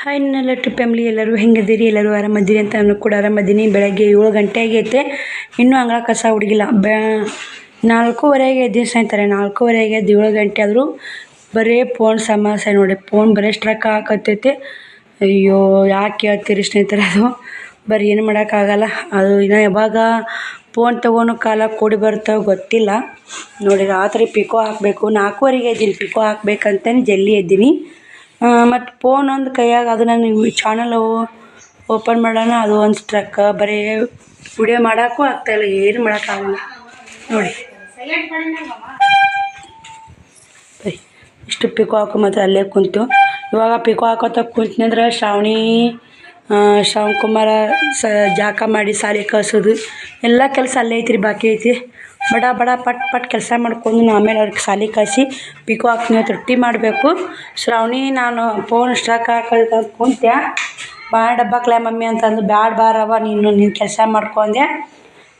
Hi ನನ್ನೆಲ್ಲ trip family ಎಲ್ಲರೂ ಹೆಂಗದಿರಿ? ಎಲ್ಲರೂ ಆರಾಮದಿರಿ ಅಂತ ನಾನು ಕೂಡ ಆರಾಮದ್ದೀನಿ. ಬೆಳಗ್ಗೆ 7 ಗಂಟೆ ಆಗೈತೆ, ಇನ್ನೂ ಅಂಗಳ ಕಸ ಹುಡುಗಿಲ್ಲ. 4:15 ಎದ್ದು ಸ್ನೇಹಿತರೆ, 4:15 ಎದ್ದು 7 ಗಂಟೆ ಆದರೂ ಬರೀ ಫೋನ್ ಸಮಸ್ಯೆ ನೋಡಿ. ಫೋನ್ ಬರೀ ಸ್ಟ್ರಕ್ ಹಾಕತ್ತೈತೆ. ಅಯ್ಯೋ ಯಾಕೆ ಕೇಳ್ತೀರಿ ಸ್ನೇಹಿತರೆ? ಅದು ಬರೀ ಏನು ಮಾಡೋಕ್ಕಾಗಲ್ಲ. ಅದು ಇನ್ನು ಯಾವಾಗ ಫೋನ್ ತೊಗೊಂಡು ಕಾಲ ಕೂಡಿ ಬರ್ತಾವೆ ಗೊತ್ತಿಲ್ಲ ನೋಡಿ. ರಾತ್ರಿ ಪಿಕೋ ಹಾಕಬೇಕು, 4:15 ಎದ್ದೀನಿ. ಪಿಕೋ ಹಾಕ್ಬೇಕಂತಲೇ ಜಲ್ದಿ ಎದ್ದೀನಿ. ಮತ್ತು ಫೋನ್ ಒಂದು ಕೈಯಾಗ ಅದು ನಾನು ಚಾನಲ್ ಓಪನ್ ಮಾಡೋಣ, ಅದು ಒಂದು ಸ್ಟ್ರಕ್. ಬರೀ ವಿಡಿಯೋ ಮಾಡೋಕ್ಕೂ ಆಗ್ತಾಯಿಲ್ಲ, ಏನು ಮಾಡೋಕ್ಕಾಗಲ್ಲ ನೋಡಿ. ಇಷ್ಟು ಪಿಕೋ ಹಾಕೋ ಮಾತ್ರ ಅಲ್ಲೇ ಕುಂತು. ಇವಾಗ ಪಿಕೋ ಹಾಕೋತ ಕುಂತ್ನಂದ್ರೆ ಶ್ರಾವಣ್ ಕುಮಾರ ಜಾಕ ಮಾಡಿ ಸಾಲಿ ಕಳ್ಸೋದು ಎಲ್ಲ ಕೆಲಸ ಅಲ್ಲೇ ಐತ್ರಿ, ಬಾಕಿ ಐತಿ. ಬಡ ಬಡ ಪಟ್ ಕೆಲಸ ಮಾಡ್ಕೊಂಡು ಆಮೇಲೆ ಅವ್ರಿಗೆ ಸಾಲಿ ಕಳಿಸಿ ಪಿಕೋ ಹಾಕ್ತೀನಿ. ರೊಟ್ಟಿ ಮಾಡಬೇಕು. ಶ್ರಾವಣಿ ನಾನು ಫೋನ್ ಸ್ಟ್ರಕ್ ಹಾಕೋದು ಕುಂತೆ, ಭಾಳ ಡಬ್ಬಕ್ಲ ಮಮ್ಮಿ ಅಂತಂದು, ಬ್ಯಾಡ ಬಾರವ ನೀನು ಕೆಲಸ ಮಾಡ್ಕೊಂಡೆ.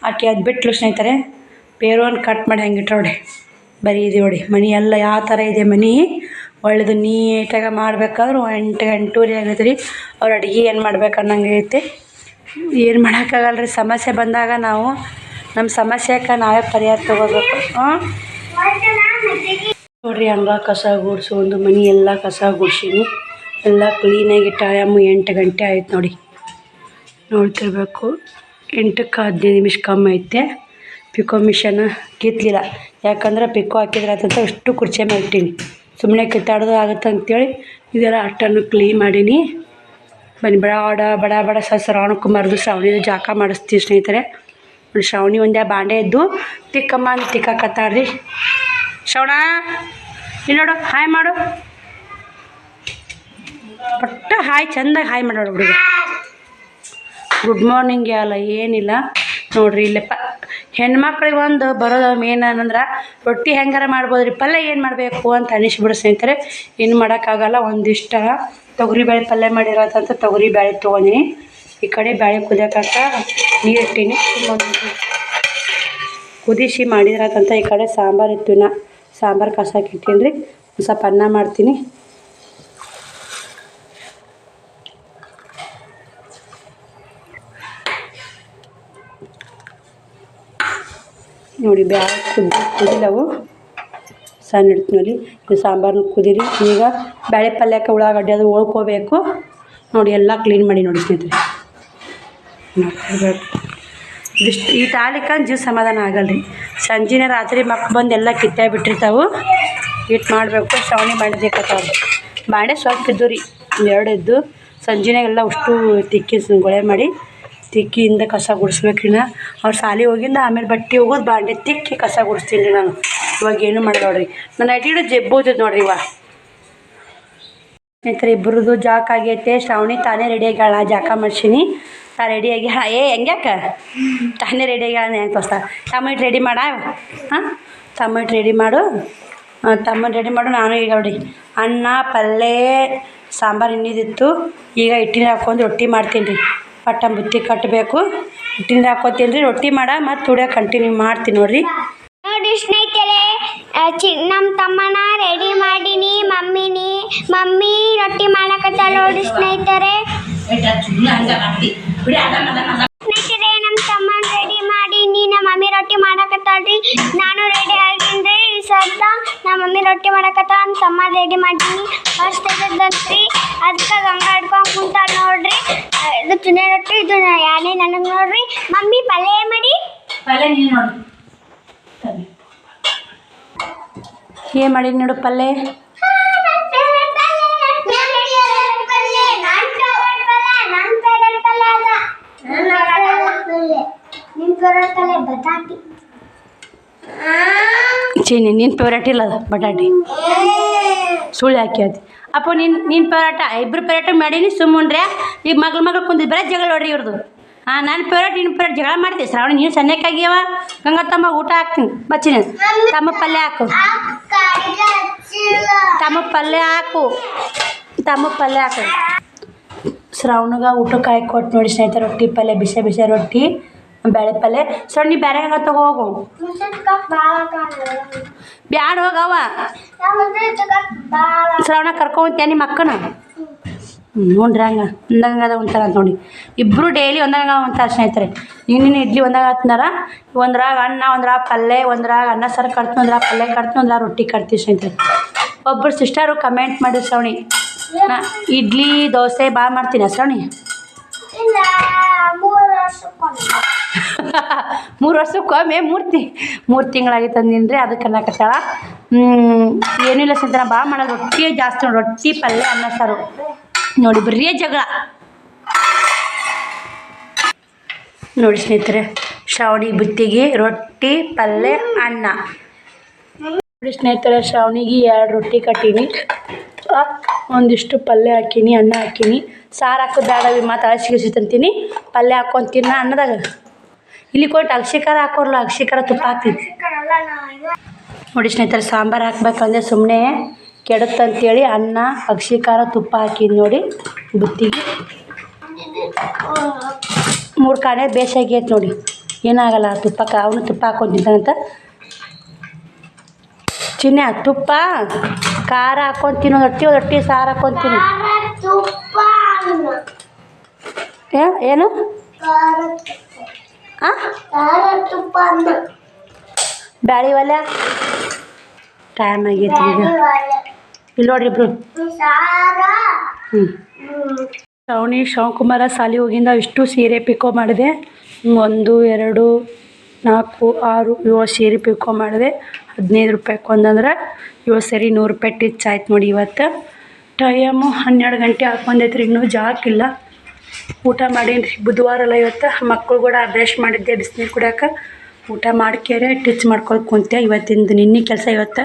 ಆಕೆ ಅದು ಬಿಟ್ಟಲು ಸ್ನೇಹಿತರೆ. ಪೇರುವನ್ನು ಕಟ್ ಮಾಡಿ ಹಂಗಿಟ್ರೆ ನೋಡಿ. ಬರೀ ಇದೆ ನೋಡಿ ಮನೆ ಎಲ್ಲ ಯಾವ ಥರ ಇದೆ ಮನೆ. ಒಳ್ಳೆದು ನೀಟಾಗಿ ಮಾಡ್ಬೇಕಾದ್ರೆ 8 ಆಗೈತೆ ರೀ. ಅವ್ರು ಅಡುಗೆ ಏನು ಮಾಡ್ಬೇಕು ಅನ್ನಂಗೆ ಐತೆ. ಏನು ಮಾಡೋಕ್ಕಾಗಲ್ಲ ರೀ. ಸಮಸ್ಯೆ ಬಂದಾಗ ನಾವು ನಮ್ಮ ಸಮಸ್ಯೆಗೆ ನಾವೇ ಪರಿಹಾರ ತೊಗೋಬೇಕು. ನೋಡಿರಿ, ಹಂಗ ಕಸ ಗುಡಿಸು ಒಂದು ಮನೆ ಎಲ್ಲ ಕಸ ಗುಡಿಸೀನಿ. ಎಲ್ಲ ಕ್ಲೀನಾಗಿ ಟೈಮು 8 ಗಂಟೆ ಆಯ್ತು ನೋಡಿ. ನೋಡ್ತಿರ್ಬೇಕು, 8ಕ್ಕೆ 15 ನಿಮಿಷ ಕಮ್ಮಿ ಐತೆ. ಪಿಕೋ ಮಿಷನ್ ಕಿತ್ತಲಿಲ್ಲ, ಯಾಕಂದ್ರೆ ಪಿಕೋ ಹಾಕಿದ್ರೆ ಆತಂತ ಅಷ್ಟು ಕುರ್ಚಿ ಮೇಲೆ ಇಟ್ಟೀನಿ. ಸುಮ್ಮನೆ ಕಿತ್ತಾಡೋದು ಆಗುತ್ತೆ ಅಂತೇಳಿ ಇದೆಲ್ಲ ಅಟ್ಟನ್ನು ಕ್ಲೀನ್ ಮಾಡೀನಿ. ಬನ್ನಿ ಬಡ ಬಡ ಶ್ರಾವಣ ಕುಮಾರ್ದು ಶ್ರಾವಣಿದು ಜಾಕ ಮಾಡಿಸ್ತೀವಿ ಸ್ನೇಹಿತರೆ. ಶ್ರಾವಣಿ ಒಂದೇ ಬಾಂಡೆ ಇದ್ದು ತಿಕ್ಕಮ್ಮ ಅಂತ ತಿಕ್ಕಾಕತ್ತಾಳ್ರಿ. ಶ್ರವಣ ಇಲ್ಲಿ ನೋಡು, ಹಾಯ್ ಮಾಡು. ಒಟ್ಟು ಹಾಯ್ ಚೆಂದಾಗಿ ಹಾಯ್ ಮಾಡೋಳು ಹುಡುಗ. ಗುಡ್ ಮಾರ್ನಿಂಗ್ ಅಲ್ಲ ಏನಿಲ್ಲ ನೋಡಿರಿ. ಇಲ್ಲಪ್ಪ ಹೆಣ್ಮಕ್ಳಿಗೆ ಒಂದು ಬರೋದು ಮೇನ್ ಏನಂದ್ರೆ ರೊಟ್ಟಿ ಹೆಂಗಾರ ಮಾಡ್ಬೋದು ರೀ, ಪಲ್ಯ ಏನು ಮಾಡಬೇಕು ಅಂತ ಅನಿಸ್ಬಿಡು ಸ್ನೇಹಿತರೆ. ಏನು ಮಾಡೋಕ್ಕಾಗಲ್ಲ. ಒಂದಿಷ್ಟ ತೊಗರಿಬೇಳೆ ಪಲ್ಯ ಮಾಡಿರೋದಂತ ತೊಗರಿಬೇಳೆ ತೊಗೊಂಡಿನಿ. ಈ ಕಡೆ ಬೇಳೆ ಕುದಿಯೋಕಂತ ನೀರು ಇಟ್ಟೀನಿ. ಕುದಿಸಿ ಮಾಡಿದ್ರಾತಂತ ಈ ಕಡೆ ಸಾಂಬಾರು ಇತ್ತು. ನಾ ಸಾಂಬಾರು ಕಸಾಕಿ ಇಟ್ಟೀನಿ ರೀ. ಒಂದು ಸ್ವಲ್ಪ ಅನ್ನ ಮಾಡ್ತೀನಿ. ನೋಡಿ ಬ್ಯಾಳೆ ಕುದಿಲವು ಸಣ್ಣ ಇಡ್ತೀನಿ. ಇದು ಸಾಂಬಾರನ್ನ ಕುದೀರಿ. ಈಗ ಬೇಳೆ ಪಲ್ಯಕ್ಕೆ ಉಳ್ಳಾಗಡ್ಡೆ ಅದು ಉಳ್ಕೋಬೇಕು ನೋಡಿ. ಎಲ್ಲ ಕ್ಲೀನ್ ಮಾಡಿ ನೋಡಿ ಸ್ನೇಹಿತರೆ. ನೋಡ್ತಿರ್ಬೇಕು. ಇದಿಷ್ಟು ಈ ತಾಲಿಕಂದು ಜೀವ ಸಮಾಧಾನ ಆಗಲ್ಲ ರೀ. ಸಂಜೆನೇ ರಾತ್ರಿ ಮಕ್ಕಳು ಬಂದು ಎಲ್ಲ ಕಿತ್ತಾಗಿ ಬಿಟ್ಟಿರ್ತಾವೆ. ಇಟ್ಟು ಮಾಡಬೇಕು. ಶ್ರಾವಣಿ ಮಾಡಿದೇಕತ್ತಾವ ಬಾಂಡೆ ಸ್ವಲ್ಪ ಇದ್ದು ರೀ, 2 ಇದ್ದು. ಸಂಜೆನಾಗೆಲ್ಲ ಅಷ್ಟು ತಿಕ್ಕಿ ಗೊಳೆ ಮಾಡಿ ತಿಕ್ಕಿಯಿಂದ ಕಸ ಗುಡಿಸ್ಬೇಕು ರೀ. ಅವ್ರು ಸಾಲಿ ಹೋಗಿಂದ ಆಮೇಲೆ ಬಟ್ಟೆ ಹೋಗೋದು ಬಾಂಡೆ ತಿಕ್ಕಿ ಕಸ ಗುಡಿಸ್ತೀನಿ ರೀ ನಾನು. ಇವಾಗ ಏನು ಮಾಡಿ ನೋಡಿರಿ, ನನ್ನ ಅಡಿಡು ಜೆಬ್ಬೋದು ನೋಡಿರಿ. ಇವಾಗ ಸ್ನೇಹಿತರೆ ಇಬ್ಬರದು ಜಾಕ ಆಗೈತೆ. ಶ್ರಾವಣಿ ತಾನೇ ರೆಡಿಯಾಗ್ಯಾಳ, ಜಾಕ ಮಾಡ್ಸೀನಿ. ರೆಡಿಯಾಗಿ ಹೆಂಗ್ಯಾಕ ತಾನೇ ರೆಡಿಯಾಗ್ಯಾಳ ಹೆಂಗೆ ತೋರಿಸ್ತಾ. ಟೊಮೆಟೊ ರೆಡಿ ಮಾಡ. ಹಾಂ ಟೊಮೆಟೊ ರೆಡಿ ಮಾಡು. ಟೊಮೆಟೊ ರೆಡಿ ಮಾಡು. ನಾನು ಈಗ ನೋಡಿ ಅನ್ನ ಪಲ್ಯ ಸಾಂಬಾರು ಇನ್ನಿದಿತ್ತು. ಈಗ ಹಿಟ್ಟಿನ ಹಾಕ್ಕೊಂಡು ರೊಟ್ಟಿ ಮಾಡ್ತೀನಿ ರೀ. ಪಟ್ಟ ಬುತ್ತಿ ಕಟ್ಟಬೇಕು. ಹಿಟ್ಟಿನ ಹಾಕ್ಕೋತೀನಿ ರೀ. ರೊಟ್ಟಿ ಮಾಡ ಮತ್ತು ಹುಡಿಯೋ ಕಂಟಿನ್ಯೂ ಮಾಡ್ತೀನಿ ನೋಡಿರಿ. ನೋಡಿ ಸ್ನೇಹಿತರೆ, ನಮ್ಮ ತಮ್ಮನ ರೆಡಿ ಮಾಡೀನಿ. ಮಮ್ಮಿ ರೊಟ್ಟಿ ಮಾಡಕತ್ತಾಳ ನೋಡಿ ಸ್ನೇಹಿತರೆ. ನಮ್ಮ ತಮ್ಮನ ರೆಡಿ ಮಾಡೀನಿ. ನಮ್ಮ ಮಮ್ಮಿ ರೊಟ್ಟಿ ಮಾಡಕತ್ತಾಳ್ರಿ. ನಾನು ರೆಡಿ ಆಗೀನಿ. ಈ ಸದ್ದ ನಮ್ಮ ಮಮ್ಮಿ ರೊಟ್ಟಿ ಮಾಡಕತ್ತಾಳ, ನಮ್ಮ ತಮ್ಮ ರೆಡಿ ಮಾಡೀನಿ. ಮಸ್ತ್ ಆಗ್ತದ್ರಿ. ಅದಕ್ಕೆ ಗಂಗಾ ಹಿಡ್ಕೊಂಡು ಕುಂತಾಳ ನೋಡ್ರಿ. ಇದು ಚುನೆ ರೊಟ್ಟಿ, ಇದು ಯಾನೇ ನನಗೆ ನೋಡ್ರಿ. ಮಮ್ಮಿ ಪಲ್ಯ ಮಾಡಿ. ಏನು ಮಾಡೀನಿ ನೋಡು ಪಲ್ಯ. ಚೀನಿ ನಿನ್ನ ಫೇವ್ರೇಟ್ ಇಲ್ಲ ಅದು ಬಟಾಟಿ. ಸುಳ್ಳು ಹಾಕಿ ಅದು ಅಪ್ಪ. ನಿನ್ನ ಪರೋಟ ಇಬ್ಬರು ಪರೋಟ ಮಾಡೀನಿ. ಸುಮ್ಮನೆ ಈಗ ಮಗಳು ಕುಂದಿದ್ದು ಬರೀ ಜಗಳ ನೋಡ್ರಿ ಇವ್ರದ್ದು. ನಾನು ಫೇವ್ರೇಟ್ ನಿನ್ನ ಫೇವ್ರೇಟ್ ಜಗಳ ಮಾಡ್ತೀವಿ. ಶ್ರಾವಣಿ ನೀನು ಸಣ್ಣಕ್ಕಾಗ್ಯವ. ಗಂಗಾ ತಮ್ಮ ಊಟ ಹಾಕ್ತೀನಿ ಬಚ್ಚಿನ. ತಮ್ಮ ಪಲ್ಯ ಹಾಕು. ತಮ್ಮ ಪಲ್ಯ ಹಾಕು. ಶ್ರಾವಣಿಗೆ ಊಟಕ್ಕೆ ಹಾಕಿ ಕೊಟ್ಟು ನೋಡಿ ಸ್ನೇಹಿತರೆ. ರೊಟ್ಟಿ ಪಲ್ಯ, ಬಿಸಿ ರೊಟ್ಟಿ ಬೇಳೆ ಪಲ್ಯ. ನೀ ಬೇರೆ ಹಂಗೆ ತಗೋಗು. ಬ್ಯಾಡ ಹೋಗವ. ಶ್ರಾವಣ ಕರ್ಕೊಂಡ್ಯ ನಿಮ್ಮ ಅಕ್ಕನ. ನೋಡ್ರಿ ಹಂಗೆ ಒಂದಂಗದ ಒಂಥರ ಅಂತ ನೋಡಿ. ಇಬ್ಬರು ಡೈಲಿ ಒಂದಂಗ ಒಂಥರ ಸ್ನೇಹಿತರೆ. ನೀನು ಇಡ್ಲಿ ಒಂದಾಗ ಹತ್ನಾರ ಒಂದ್ರಾಗ ಅನ್ನ ಒಂದ್ರಾಗ ಪಲ್ಯ ಒಂದ್ರಾಗ ಅನ್ನ ಸಾರು ಕಟ್ತೀನಿ ಒಂದ್ರಾಗ ಪಲ್ಯ ಕಟ್ತೀನಿ ಒಂದ್ರಾಗ ರೊಟ್ಟಿ ಕಟ್ತೀವಿ ಸ್ನೇಹಿತರೆ. ಒಬ್ಬರು ಸಿಸ್ಟರು ಕಮೆಂಟ್ ಮಾಡಿ ಶ್ರವಣಿ ನಾ ಇಡ್ಲಿ ದೋಸೆ ಭಾಳ ಮಾಡ್ತೀನಿ ಶ್ರವಣಿ. ಇಲ್ಲ 3 ವರ್ಷಕ್ಕೊಮ್ಮೆ. 3 ವರ್ಷಕ್ಕೊಮ್ಮೆ 3 ತಿಂಗಳಾಗಿ ತಂದೀನಿ ರೀ. ಅದಕ್ಕೆ ಅನ್ನಕತ್ತಾಳ. ಏನಿಲ್ಲ ಸ್ನೇಹಿತರೆ ಭಾಳ ಮಾಡೋದು ರೊಟ್ಟಿ ಜಾಸ್ತಿ ನೋಡಿ. ರೊಟ್ಟಿ ಪಲ್ಯ ಅನ್ನ ಸಾರು ನೋಡಿ ಬರೀ ಜಗಳ ನೋಡಿ ಸ್ನೇಹಿತರೆ. ಶ್ರಾವಣಿ ಬುತ್ತಿಗೆ ರೊಟ್ಟಿ ಪಲ್ಯ ಅನ್ನ ನೋಡಿ ಸ್ನೇಹಿತರೆ. ಶ್ರಾವಣಿಗೆ 2 ರೊಟ್ಟಿ ಕಟ್ಟೀನಿ, ಒಂದಿಷ್ಟು ಪಲ್ಯ ಹಾಕೀನಿ, ಅನ್ನ ಹಾಕೀನಿ. ಸಾರು ಹಾಕೋದು ಬೇಡ ಮತ್ತು ಅಳಸಿಗೆ ತಂತೀನಿ. ಪಲ್ಯ ಹಾಕ್ಕೊಂತೀನಿ ಅನ್ನದಾಗ. ಇಲ್ಲಿ ಕೊಟ್ಟು ಅಗಸಿಕಾರ ಹಾಕೋರ್ಲ, ಅಗಸಿಕಾರ ತುಪ್ಪ ಹಾಕ್ತೀನಿ ನೋಡಿ ಸ್ನೇಹಿತರೆ. ಸಾಂಬಾರು ಹಾಕ್ಬೇಕಂದ್ರೆ ಸುಮ್ಮನೆ ಕೆಡುತ್ತಂತೇಳಿ ಅನ್ನ ಅಗಸಿಕಾರ ತುಪ್ಪ ಹಾಕಿದ್ ನೋಡಿ ಬುತ್ತಿಗೆ. 3 ಕಾಣೆ ಬೇಸಾಗೈತೆ ನೋಡಿ, ಏನಾಗಲ್ಲ ತುಪ್ಪಕ್ಕೆ. ಅವನು ತುಪ್ಪ ಹಾಕ್ಕೊಂತಿದ್ದಾನಂತ ಚಿನ್ನ. ತುಪ್ಪ ಖಾರ ಹಾಕ್ಕೊಂತೀನಿ, ಒಂದು ರೊಟ್ಟಿ ಸಾರು ಹಾಕ್ಕೊಂತೀನಿ. ಏನು ಬ್ಯಾಳಿ ಒಲೆ ಟೈಮ್ ಆಗೈತಿ ಈಗ. ಇಲ್ಲಿ ನೋಡ್ರಿ ಇಬ್ರು. ಶ್ರಾವಣಿ ಶಿವಕುಮಾರ ಸಾಲಿ ಹೋಗಿಂದ ಇಷ್ಟು ಸೀರೆ ಪಿಕೋ ಮಾಡಿದೆ. 1 2 4 6 7 ಸೀರೆ ಪಿಕೋ ಮಾಡಿದೆ. 15 ರೂಪಾಯಿಗೆ ಒಂದಂದ್ರೆ 7 ಸೇರಿ 100 ರೂಪಾಯಿ ಟಿಚ್ ಆಯ್ತು ನೋಡಿ. ಇವತ್ತು ಟೈಮು 12 ಗಂಟೆ ಹಾಕ್ಕೊಂಡೈತ್ರಿ. ಇನ್ನೂ ಜಾಕಿಲ್ಲ. ಊಟ ಮಾಡೀನಿ ರೀ. ಬುಧವಾರ ಅಲ್ಲ ಇವತ್ತು. ಮಕ್ಕಳು ಕೂಡ ಬ್ರಷ್ ಮಾಡಿದ್ದೆ ಬಿಸಿನೀರು ಕುಡಿಯೋಕೆ. ಊಟ ಮಾಡ್ಕ್ಯಾರೆ ಟಿಚ್ ಮಾಡ್ಕೊಳಕ್ಕೆ ಕುಂತೆ. ಇವತ್ತಿಂದು ನಿನ್ನೆ ಕೆಲಸ ಇವತ್ತು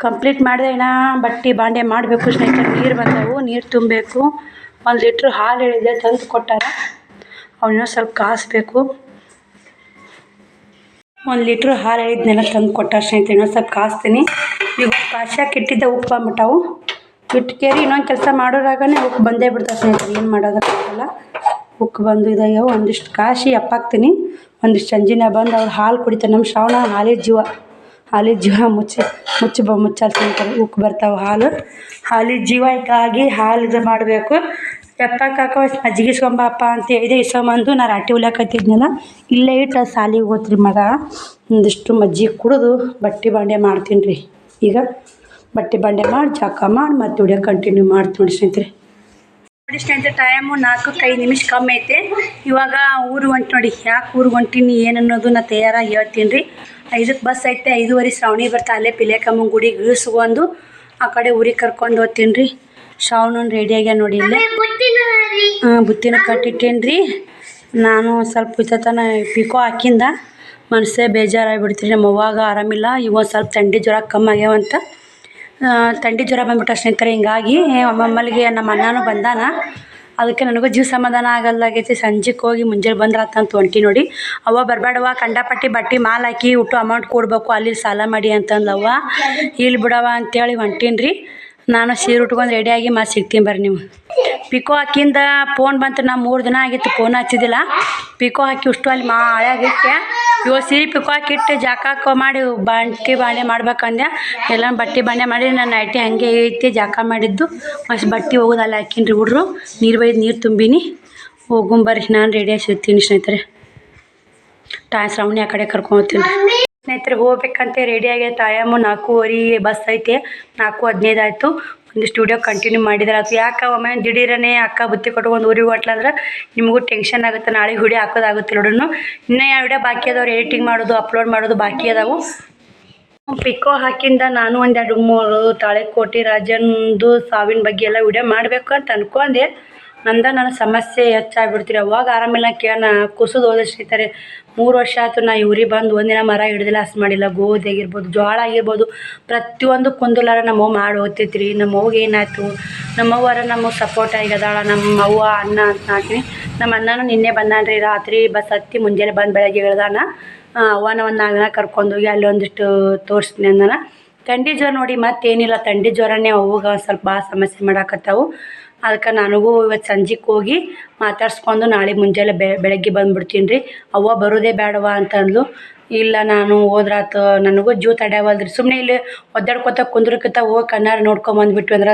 ಕಂಪ್ಲೀಟ್ ಮಾಡಿದೆ. ಇನ್ನು ಬಟ್ಟೆ ಬಾಂಡೆ ಮಾಡಬೇಕು ಸ್ನೇಹಿತರೆ. ನೀರು ಬಂದವು, ನೀರು ತುಂಬಬೇಕು. 1 ಲೀಟ್ರ್ ಹಾಲು ಹೇಳಿದೆ ತಂದು ಕೊಟ್ಟಾರ. ಅವನ್ನ ಸ್ವಲ್ಪ ಕಾಯಿಸ್ಬೇಕು. 1 ಲೀಟ್ರ್ ಹಾಲು ಹೇಳಿದ್ನೆಲ್ಲ ತಂದು ಕೊಟ್ಟಾರ ಸ್ನೇಹಿತರೆ. ಇನ್ನೊಂದು ಸ್ವಲ್ಪ ಕಾಯಿಸ್ತೀನಿ. ಈಗ ಕಾಯ್ಸಕ್ಕೆ ಇಟ್ಟಿದ್ದೆ ಉಪ್ಪು ಬಂದ್ಬಿಟ್ಟವು. ಇಟ್ಕೇರಿ ಇನ್ನೊಂದು ಕೆಲಸ ಮಾಡೋರಾಗನೇ ಉಪ್ಪು ಬಂದೇ ಬಿಡ್ತಾವೆ ಸ್ನೇಹಿತರೆ. ಏನು ಮಾಡೋದಕ್ಕಾಗಲ್ಲ. ಉಪ್ಪು ಬಂದು ಇದಾಗ್ಯಾವ. ಒಂದಿಷ್ಟು ಕಾಶಿ ಅಪ್ಪಾಕ್ತೀನಿ. ಒಂದಿಷ್ಟು ಸಂಜಿನ ಬಂದು ಅವ್ರು ಹಾಲು ಕುಡಿತಾರೆ. ನಮ್ಮ ಶ್ರಾವಣ ಹಾಲಿನ ಜೀವ ಮುಚ್ಚಲ್ಲಿ ತಿಂತಾರೆ. ಉಪ್ಪು ಬರ್ತಾವೆ ಹಾಲಿನ ಜೀವ ಇದ್ದಾಗಿ ಹಾಲು ಇದು ಮಾಡಬೇಕು. ಎಪ್ಪಕ್ಕಾಕ ಮಜ್ಜಿಗೆ ಇಸ್ಕೊಂಬಪ್ಪ ಅಂತ ಹೇಳಿದೆ. ಇಸ್ಕೊಂಬಂದು ನಾ ರಾಟಿ ಹೊಲಿಯಾಕತ್ತಿದ್ನಲ್ಲ ಇಲ್ಲೇ ಇಟ್ಟು ಸಾಲಿಗೆ ಹೋತ್ರಿ ಮಗ. ಒಂದಿಷ್ಟು ಮಜ್ಜಿಗೆ ಕುಡಿದು ಬಟ್ಟೆ ಬಾಂಡೆ ಮಾಡ್ತೀನಿ ರೀ. ಈಗ ಬಟ್ಟೆ ಬಾಂಡೆ ಮಾಡಿ ಜಾಕ ಮಾಡಿ ಮತ್ತೆ ವಿಡಿಯೋ ಕಂಟಿನ್ಯೂ ಮಾಡ್ತೀನಿ ನೋಡಿ ಸ್ನೇಹಿತರೆ. ನೋಡಿ ಸ್ನೇಹಿತರೆ ಟೈಮು 4-5 ನಿಮಿಷ ಕಮ್ಮಿ ಐತೆ. ಇವಾಗ ಊರು ಹೊಂಟು ನೋಡಿ. ಯಾಕೆ ಊರಿಗೆ ಹೊಂಟೀನಿ ಏನು ಅನ್ನೋದು ನಾ ತಯಾರಾಗಿ ಹೇಳ್ತೀನಿ ರೀ. 5ಕ್ಕೆ ಬಸ್ ಐತೆ. 5:15 ಶ್ರಾವಣಿ ಬರ್ತಾ. ಅಲ್ಲೇ ಪಿಲೇಕಮ್ಮನ ಗುಡಿಗೆ ಇಳಿಸ್ಕೊಂಡು ಆ ಕಡೆ ಊರಿಗೆ ಕರ್ಕೊಂಡು ಹೋಗ್ತೀನಿ ರೀ. ಶ್ರಾವಣನ ರೆಡಿ ಆಗ್ಯಾನ ನೋಡಿ. ಇಲ್ಲೇ ಬುತ್ತಿನ ಕಟ್ಟಿಟ್ಟೇನಿ ರೀ. ನಾನು ಸ್ವಲ್ಪ ಇತ್ತತನ ಪಿಕೋ ಹಾಕಿಂದ ಮನಸ್ಸೇ ಬೇಜಾರಾಗಿಬಿಡ್ತೀನಿ. ನಮ್ಮ ಅವ್ವಾಗ ಆರಾಮಿಲ್ಲ. ಈಗ ಒಂದು ಸ್ವಲ್ಪ ಥಂಡಿ ಜ್ವರ ಕಮ್ಮಿ ಆಗ್ಯಾವಂತ. ಥಂಡಿ ಜ್ವರ ಬಂದ್ಬಿಟ್ಟು ಸ್ನೇಹಿತರೆ. ಹಿಂಗಾಗಿ ಮಮ್ಮಲ್ಲಿಗೆ ನಮ್ಮ ಅಣ್ಣನೂ ಬಂದಾನ. ಅದಕ್ಕೆ ನನಗೂ ಜೀವ ಸಮಾಧಾನ ಆಗಲ್ಲಾಗೈತಿ. ಸಂಜೆಗೆ ಹೋಗಿ ಮುಂಜಾನೆ ಬಂದ್ರಾತಂತ ಹೊಂಟಿ ನೋಡಿ. ಅವ್ವ ಬರಬೇಡವ್ವ, ಕಂಡಪಟ್ಟಿ ಬಟ್ಟೆ ಮಾಲ್ ಹಾಕಿ ಊಟ ಅಮೌಂಟ್ ಕೊಡಬೇಕು, ಅಲ್ಲಿ ಸಾಲ ಮಾಡಿ ಅಂತಂದವ್ವ. ಇಲ್ಲಿ ಬಿಡವ ಅಂತೇಳಿ ಹೊಂಟೀನಿ ರೀ. ನಾನು ಸೀರೆ ಉಟ್ಕೊಂಡು ರೆಡಿಯಾಗಿ ಮತ್ತೆ ಸಿಗ್ತೀನಿ ಬರ್ರಿ. ನೀವು ಪಿಕೋ ಹಾಕಿಂದ ಫೋನ್ ಬಂತು. ನಾ 3 ದಿನ ಆಗಿತ್ತು ಫೋನ್ ಹಚ್ಚಿದ್ದಿಲ್ಲ. ಪಿಕೋ ಹಾಕಿ ಅಷ್ಟು ಅಲ್ಲಿ ಹಳೆಯಾಗಿಟ್ಟೆ. ಇವಾಗ ಸೀರೆ ಪಿಕೋ ಹಾಕಿಟ್ಟು ಜಾಕ ಮಾಡಿ ಬಟ್ಟೆ ಬಾಂಡೆ ಮಾಡ್ಬೇಕಂದೆ. ಎಲ್ಲ ಬಟ್ಟೆ ಬಾಂಡೆ ಮಾಡಿ ನನ್ನ ನೈಟಿ ಹಾಗೆ ಐತಿ ಜಾಕ ಮಾಡಿದ್ದು. ಅಷ್ಟು ಬಟ್ಟೆ ಹೋಗೋದು ಅಲ್ಲಿ ಹಾಕಿನಿ ರೀ. ಹುಡ್ರು ನೀರು ತುಂಬೀನಿ. ಹೋಗುಂಬರ್ರಿ. ನಾನು ರೆಡಿಯಾಗಿ ಸಿಗ್ತೀನಿ ಸ್ನೇಹಿತರೆ. ಶ್ರಾವಣಿ ಆ ಕಡೆ ಕರ್ಕೊಂಡ್ತೀನಿ ಸ್ನೇಹಿತರೆ. ಹೋಗ್ಬೇಕಂತೆ ರೆಡಿ ಆಗೈತೆ. ಟೈಮು 4:15 ಬಸ್ ಐತೆ. 4:15 ಆಯಿತು. ಒಂದಿಷ್ಟು ವಿಡಿಯೋ ಕಂಟಿನ್ಯೂ ಮಾಡಿದ್ರೆ ಆಯ್ತು. ಯಾಕೆ ಒಮ್ಮೆ ದಿಢೀರನೇ ಅಕ್ಕ ಬುತ್ತಿ ಕೊಟ್ಕೊಂಡು ಊರಿಗೆ ಹೊಟ್ಲಂದ್ರೆ ನಿಮಗೂ ಟೆನ್ಷನ್ ಆಗುತ್ತೆ. ನಾಳೆ ವಿಡಿಯೋ ಹಾಕೋದಾಗುತ್ತೆ ನೋಡೋಣ. ಇನ್ನೂ ಯಾವ ವಿಡಿಯೋ ಬಾಕಿ ಅದಾವ್ರು ಎಡಿಟಿಂಗ್ ಮಾಡೋದು ಅಪ್ಲೋಡ್ ಮಾಡೋದು ಬಾಕಿ ಅದಾವು. ಪಿಕೋ ಹಾಕಿಂದ ನಾನು 1-2-3 ತಾಳಿಕೋಟಿ ರಾಜಂದು ಸಾವಿನ ಬಗ್ಗೆ ಎಲ್ಲ ವಿಡಿಯೋ ಮಾಡಬೇಕು ಅಂತ ಅಂದ್ಕೊಂಡೆ. ನನ್ನ ಸಮಸ್ಯೆ ಹೆಚ್ಚಾಗ್ಬಿಡ್ತೀರಿ. ಅವಾಗ ಆರಾಮಿಲ್ಲ ಕೇಳೋಣ ಕುಸಿದು ಹೋದ ಸ್ನೇಹಿತರೆ. 3 ವರ್ಷ ಆಯ್ತು ನಾ ಇವ್ರಿಗೆ ಬಂದು ಒಂದಿನ ಮರ ಹಿಡ್ದಿಲ್ಲ, ಹಸ್ ಮಾಡಿಲ್ಲ. ಗೋಧಿ ಆಗಿರ್ಬೋದು, ಜೋಳ ಆಗಿರ್ಬೋದು, ಪ್ರತಿಯೊಂದು ಕುಂದಲಾರ ನಮ್ಮವ್ವ ಮಾಡಿ ಹೋಗ್ತೈತಿ ರೀ. ನಮ್ಮವ್ಗೆ ಏನಾಯ್ತು, ನಮ್ಮವ್ವರ ನಮಗೆ ಸಪೋರ್ಟ್ ಆಗಿದಾಳ. ನಮ್ಮವ್ವ ಅಣ್ಣ ಅಂತ ಹಾಕಿನಿ. ನಮ್ಮ ಅಣ್ಣನೂ ನಿನ್ನೆ ಬಂದಾನ ರೀ. ರಾತ್ರಿ ಬಸ್ ಹತ್ತಿ ಮುಂಜಾನೆ ಬಂದು ಬೆಳಗ್ಗೆ ಇಳ್ದಾನ. ಅವನ ಒಂದು 4 ದಿನ ಕರ್ಕೊಂಡೋಗಿ ಅಲ್ಲಿ ಒಂದಿಷ್ಟು ತೋರಿಸ್ತೀನಿ ಅಂದಾನ. ಥಂಡಿ ಜ್ವರ ನೋಡಿ ಮತ್ತೇನಿಲ್ಲ. ಥಂಡಿ ಜ್ವರನೇ ಅವಾಗ ಸ್ವಲ್ಪ ಭಾಳ ಸಮಸ್ಯೆ ಮಾಡಾಕತ್ತಾವು. ಅದಕ್ಕೆ ನನಗೂ ಇವತ್ತು ಸಂಜೆಗೆ ಹೋಗಿ ಮಾತಾಡ್ಸ್ಕೊಂಡು ನಾಳೆ ಮುಂಜಾನೆ ಬೆಳಗ್ಗೆ ಬಂದುಬಿಡ್ತೀನಿ ರೀ. ಅವ್ವ ಬರೋದೇ ಬೇಡವ ಅಂತಂದ್ಲು. ಇಲ್ಲ ನಾನು ಹೋದ್ರಾತು, ನನಗೂ ಜೀವ ತಡೆಯವಲ್ರಿ. ಸುಮ್ಮನೆ ಇಲ್ಲಿ ಒದ್ದಾಡ್ಕೊತ ಕುಂದ್ರಕ್ಕಿಂತ ಹೋಗಿ ಕಣ್ಣಾರ ನೋಡ್ಕೊಂಬಂದ್ಬಿಟ್ವಿ ಅಂದ್ರೆ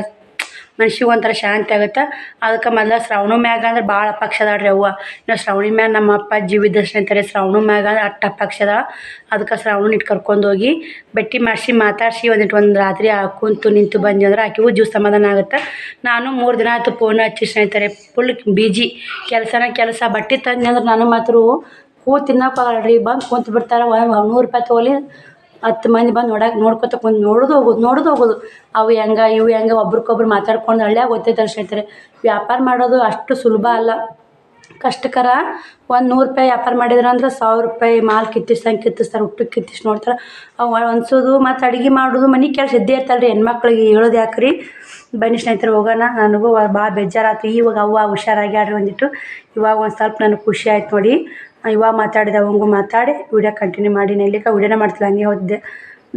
ಮನ್ಸಿಗೆ ಒಂಥರ ಶಾಂತಿ ಆಗುತ್ತೆ. ಅದಕ್ಕೆ ಮೊದಲು ಶ್ರಾವಣ ಮ್ಯಾಗ ಅಂದ್ರೆ ಭಾಳ ಅಪಕ್ಷ ಅದಾಳ್ರಿ ಅವ್ವ. ಇನ್ನು ಶ್ರಾವಣಿ ಮ್ಯಾಗ ನಮ್ಮ ಅಪ್ಪ ಜೀವ ದರ್ಶನ ಅಂತಾರೆ. ಶ್ರಾವಣ ಮ್ಯಾಗ ಅಂದ್ರೆ ಅಟ್ಟ ಅಪಕ್ಷ ಅದ. ಅದಕ್ಕೆ ಶ್ರಾವಣ ಇಟ್ಟು ಕರ್ಕೊಂಡೋಗಿ ಭೇಟಿ ಮಾಡಿಸಿ ಮಾತಾಡಿಸಿ ಒಂದು ರಾತ್ರಿ ಕುಂತು ನಿಂತು ಬಂದ್ವಿ ಅಂದ್ರೆ ಆಕೆಗೂ ಜೀವ ಸಮಾಧಾನ ಆಗುತ್ತೆ. ನಾನು 3 ದಿನ ಆಯಿತು ಫೋನ್ ಹಚ್ಚಿ ಸ್ನೇಹಿತರೆ, ಫುಲ್ ಬಿಜಿ ಕೆಲಸ ಬಟ್ಟೆ ತಂದೆ ಅಂದ್ರೆ ನಾನು ಮಾತ್ರ ಕೂತು ತಿನ್ನೋಕ್ಕಾಗಲ್ರಿ. ಬಂದು ಕುಂತು ಬಿಡ್ತಾರೆ. 100 ರೂಪಾಯಿ ತೊಗೊಲಿ 10 ಮಂದಿ ಬಂದು ನೋಡ್ಕೊತ ಕುಂತು ನೋಡೋದು ಹೋಗೋದು. ಅವು ಹೆಂಗೆ ಇವು ಹೆಂಗೆ ಒಬ್ರಿಗೊಬ್ರು ಮಾತಾಡ್ಕೊಂಡು ಹಳ್ಳ್ಯಾಗ ಗೊತ್ತೈತಲ್ಲ ಸ್ನೇಹಿತರೆ, ವ್ಯಾಪಾರ ಮಾಡೋದು ಅಷ್ಟು ಸುಲಭ ಅಲ್ಲ, ಕಷ್ಟಕರ. 100 ರೂಪಾಯಿ ವ್ಯಾಪಾರ ಮಾಡಿದ್ರಂದ್ರೆ 1000 ರೂಪಾಯಿ ಮಾಲ್ ಕಿತ್ತಿಸ್ತಾರೆ, ಹುಟ್ಟಕ್ಕೆ ಕಿತ್ತಿಸಿ ನೋಡ್ತಾರೆ. ಅವು ಅನ್ಸೋದು ಮತ್ತು ಅಡುಗೆ ಮಾಡೋದು ಮನೆ ಕೆಲಸ ಇದ್ದೇ ಇರ್ತಲ್ಲ ರೀ. ಹೆಣ್ಮಕ್ಳಿಗೆ ಹೇಳೋದು ಯಾಕ್ರಿ. ಬನ್ನಿ ಸ್ನೇಹಿತರೆ ಹೋಗೋಣ. ನನಗೂ ಭಾಳ ಬೇಜಾರಾಯ್ತು. ಇವಾಗ ಅವ್ವ ಹುಷಾರಾಗ್ಯಾಡ್ರಿ ಒಂದಿಟ್ಟು. ಇವಾಗ ಒಂದು ಸ್ವಲ್ಪ ನನಗೆ ಖುಷಿ ಆಯ್ತು ನೋಡಿ. ಇವಾಗ ಮಾತಾಡಿದೆ, ಅವಂಗೂ ಮಾತಾಡಿ ವಿಡಿಯೋ ಕಂಟಿನ್ಯೂ ಮಾಡಿ. ಇಲ್ಲಿಗೆ ವಿಡಿಯೋನ ಮಾಡ್ತಿಲ್ಲ, ಹಂಗೆ ಹೋದ್ದೆ.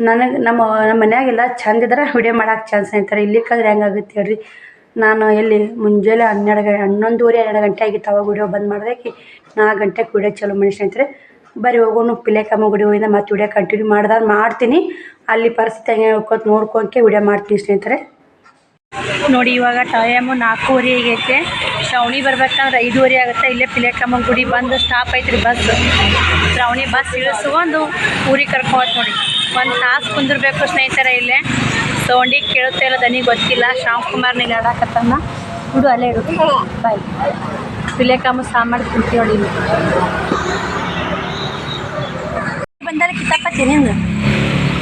ನನಗೆ ನಮ್ಮ ಮನ್ಯಾಗೆಲ್ಲ ಚಂದ ಇದ್ರೆ ವಿಡಿಯೋ ಮಾಡೋಕೆ ಚಾನ್ಸ್ ಸ್ನೇಹಿತರೆ. ಇಲ್ಲಿಕ್ಕಾದ್ರೆ ಹೆಂಗಾಗುತ್ತೆ ಹೇಳ್ರಿ. ನಾನು ಎಲ್ಲಿ ಮುಂಜಾನೆ 11:30 ಗಂಟೆ ಆಗಿತ್ತು ಅವಾಗ ವಿಡಿಯೋ ಬಂದ್ ಮಾಡಿದೆ. 4 ಗಂಟೆಗೆ ವಿಡಿಯೋ ಚಲೋ ಮಾಡಿ ಸ್ನೇಹಿತರೆ. ಬರೀ ಹೋಗೋನು ಪಿಲೇಕಮ್ಮ ಗುಡಿ ಹೋಗಿಂದ ಮತ್ತೆ ವಿಡಿಯೋ ಕಂಟಿನ್ಯೂ ಮಾಡ್ತೀನಿ. ಅಲ್ಲಿ ಪರಿಸ್ಥಿತಿ ಹೆಂಗೆ ನೋಡ್ಕೊಳಕ್ಕೆ ವಿಡಿಯೋ ಮಾಡ್ತೀನಿ ಸ್ನೇಹಿತರೆ. ನೋಡಿ ಇವಾಗ ಟೈಮು 4:30 ಆಗೈತೆ. ಶ್ರಾವಣಿ ಬರ್ಬೇಕಂದ್ರೆ 5:30 ಆಗುತ್ತೆ. ಇಲ್ಲೇ ಪಿಲೇಕಮ್ಮ ಗುಡಿ ಬಂದು ಸ್ಟಾಪ್ ಐತ್ರಿ ಬಸ್. ಶ್ರಾವಣಿ ಬಸ್ ಇಳಿಸ್ಕೊಂಡು ಊರಿಗೆ ಕರ್ಕೋತ್ ನೋಡಿ. 1 ತಾಸು ಕುಂದಿರ್ಬೇಕು ಸ್ನೇಹಿತರೆ. ಇಲ್ಲೇ ಸೌಂಡಿ ಕೇಳುತ್ತೆ ಇಲ್ಲ ದನಿ ಗೊತ್ತಿಲ್ಲ. ಶ್ಯಾಮ್ ನೀನು ಆಡಾಕತ್ತನ್ನ ಬಿಡು, ಅಲ್ಲೇ ಇಡು. ಬಾಯ್. ಪಿಲೇಕಮ್ಮ ಸಾಮಾನು ಕುಂತಿ ನೋಡಿ. ಬಂದರೆ ಕಿತ್ತಾಪತ್ತಿ ನಿಂದು.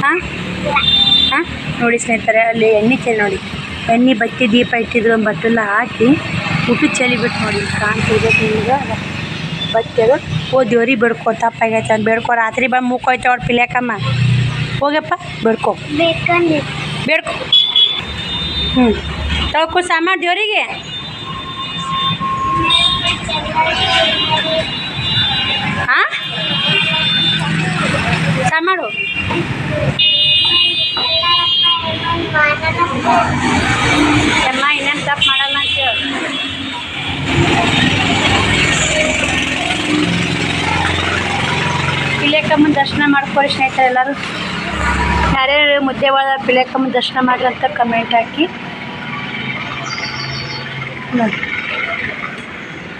ಹಾಂ ನೋಡಿ ಸ್ನೇಹಿತರೆ, ಅಲ್ಲಿ ಎಣ್ಣೆ ಚೆಲ್ಲಿ ನೋಡಿ. ಎಣ್ಣೆ ಬತ್ತಿ ದೀಪ ಇಟ್ಟಿದ್ರು, ಒಂದು ಬಟ್ಟೆಲ್ಲ ಹಾಕಿ ಊಟ ಚೆಲ್ಲಿ ಬಿಟ್ಟು ನೋಡಿ. ಕಾಣ್ತಿದೆ ನಿಮ್ಗೆ ಬತ್ತಿ ಅದು. ದೇವ್ರಿಗೆ ಬೇಡ್ಕೊ, ತಪ್ಪಾಗೈತೆ ಅಂತ ಬೇಡ್ಕೊ. ರಾತ್ರಿ ಬಂದು ಮೂಕೋಯ್ತು ಅವ್ರು ಪಿಲೇಕಮ್ಮ. ಹೋಗಪ್ಪ ಬೇಡ್ಕೊ ತಗೋ ಸಾಮಾನು ದೇವ್ರಿಗೆ. ಹಾಂ ಸಾಮಾಡು ಎಲ್ಲ ಇನ್ನೇನು ತಪ್ಪು ಮಾಡಲ್ಲ ಅಂತ ಹೇಳಿ. ಪಿಲೇಕಮ್ಮನ ದರ್ಶನ ಮಾಡ್ಕೊಳ್ಳಿ ಸ್ನೇಹಿತರೆ ಎಲ್ಲರೂ. ಯಾರ್ಯಾರು ಮುದ್ದೆ ಒಳಗೆ ಪಿಲೇಕಮ್ಮನ ದರ್ಶನ ಮಾಡ್ರಿ ಅಂತ ಕಮೆಂಟ್ ಹಾಕಿ ನೋಡಿ.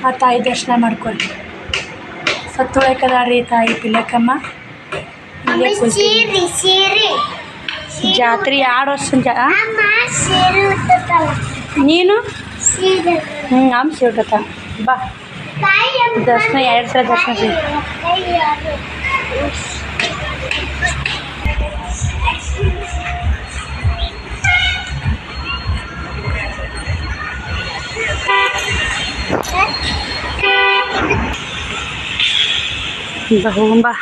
ಆ ತಾಯಿ ದರ್ಶನ ಮಾಡ್ಕೊಳ್ಳಿ. ಸತ್ತೊಳಕದಾಳ್ರಿ ತಾಯಿ ಪಿಲೇಕಮ್ಮ. ಜಾತ್ರೆ 2 ವರ್ಷ ನೀನು ಅಮ್ಮ ಸಿಗತ್ತ ಬಾ. ದರ್ಶನ 2 ಸಲ ದರ್ಶನ ಸಿಗ. ಬಾ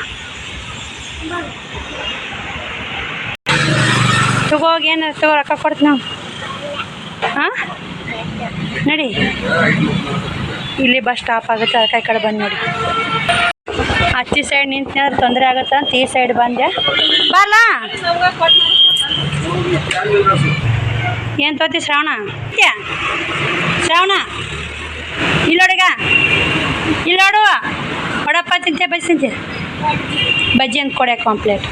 ತಗೋಗಿ. ಏನು ತಗೋ, ರೊಕ್ಕ ಕೊಡ್ತೀನಿ ನಾವು. ಹಾಂ ನಡಿ. ಇಲ್ಲಿ ಬಸ್ ಸ್ಟಾಪ್ ಆಗುತ್ತೆ, ಅದಕ್ಕೆ ಈ ಕಡೆ ಬಂದು ನೋಡಿ. ಆಚೆ ಸೈಡ್ ನಿಂತು ತೊಂದರೆ ಆಗುತ್ತೆ ಅಂತ ಈ ಸೈಡ್ ಬಂದೆ. ಬರಲ್ಲ ಏನು ತೋತಿ ಶ್ರಾವಣ ಇಲ್ಲೋಡಿಗ ಇಲ್ಲೋಡು. ವಡಪ್ಪ ತಿಂತೆ, ಬಜ್ಜಿ ತಿಂತೆ. ಬಜ್ಜಿ ಅಂತ ಕೊಡ್ಯಾಕ ಕಂಪ್ಲೇಟ್.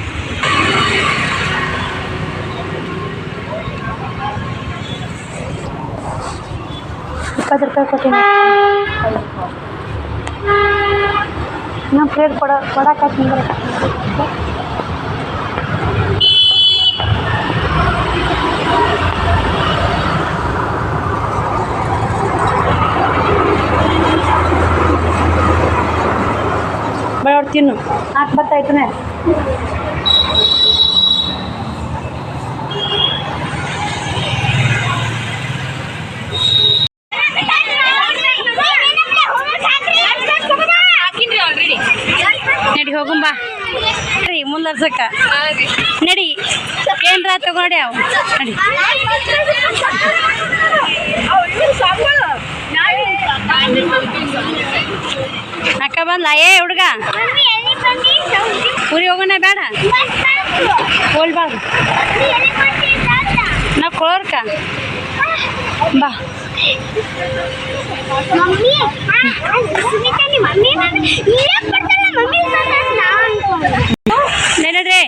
₹20 ಕೊಟ್ಟಿನಿ. ನಮ್ಮ ಪ್ಲೇಟ್ ಕೊಡಕ್ಕೆ ಬೇಡ ತಿನ್ನು. 4 ಬರ್ತಾಯ್ತಾನೆ. ನಡಿ ಹೋಗುಂಬಾ ರೀ ಮುಂದರ್ಸಕ್ಕ. ನಡಿ ಏನ್ರ ತಗೊಂಡೆ ಅವು. ನಡಿ ಅಕ್ಕ ಬಂದ್ಲ. ಹುಡುಗ ಊರಿಗೆ ಹೋಗೋಣ ಬೇಡ ಹೋಲ್ಬಾರ್ದು. ನಾವು ಕೊಳೋರ್ಕ ಬಾ. ನಡ್ರಿ